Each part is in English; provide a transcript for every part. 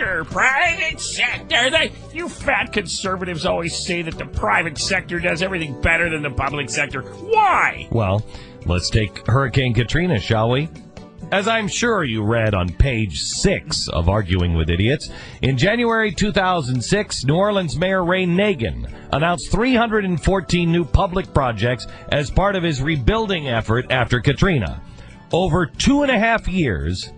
sector, private sector. You fat conservatives always say that the private sector does everything better than the public sector. Why? Well, let's take Hurricane Katrina, shall we? As I'm sure you read on page 6 of Arguing with Idiots, in January 2006, New Orleans Mayor Ray Nagin announced 314 new public projects as part of his rebuilding effort after Katrina. Over 2.5 years,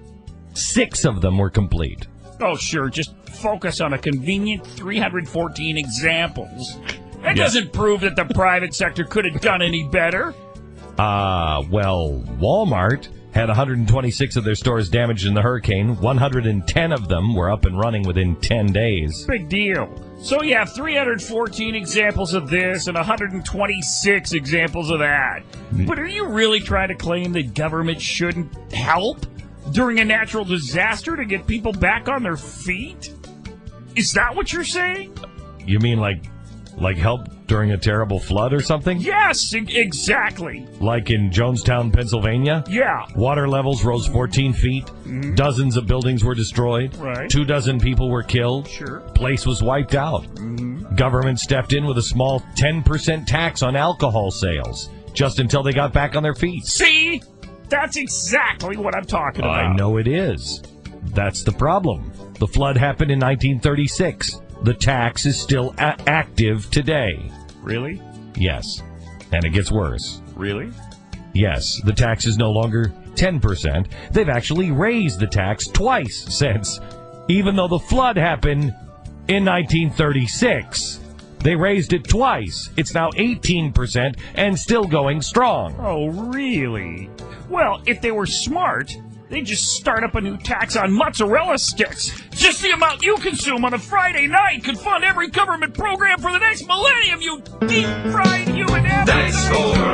6 of them were complete. Oh, sure, just focus on a convenient 314 examples. That doesn't prove that the private sector could have done any better. Well, Walmart had 126 of their stores damaged in the hurricane. 110 of them were up and running within 10 days. Big deal. So you have 314 examples of this and 126 examples of that. But are you really trying to claim that government shouldn't help during a natural disaster to get people back on their feet? Is that what you're saying? You mean like help during a terrible flood or something? Yes, exactly. Like in Jonestown, Pennsylvania? Yeah. Water levels rose 14 feet. Mm-hmm. Dozens of buildings were destroyed. Right. 24 people were killed. Sure. Place was wiped out. Mm-hmm. Government stepped in with a small 10% tax on alcohol sales just until they got back on their feet. See? That's exactly what I'm talking about. I know it is. That's the problem. The flood happened in 1936. The tax is still active today. Really? Yes. And it gets worse. Really? Yes. The tax is no longer 10%. They've actually raised the tax twice since. Even though the flood happened in 1936. They raised it twice. It's now 18% and still going strong. Oh, really? Well, if they were smart, they'd just start up a new tax on mozzarella sticks. Just the amount you consume on a Friday night could fund every government program for the next millennium, you deep-fried human. Thanks for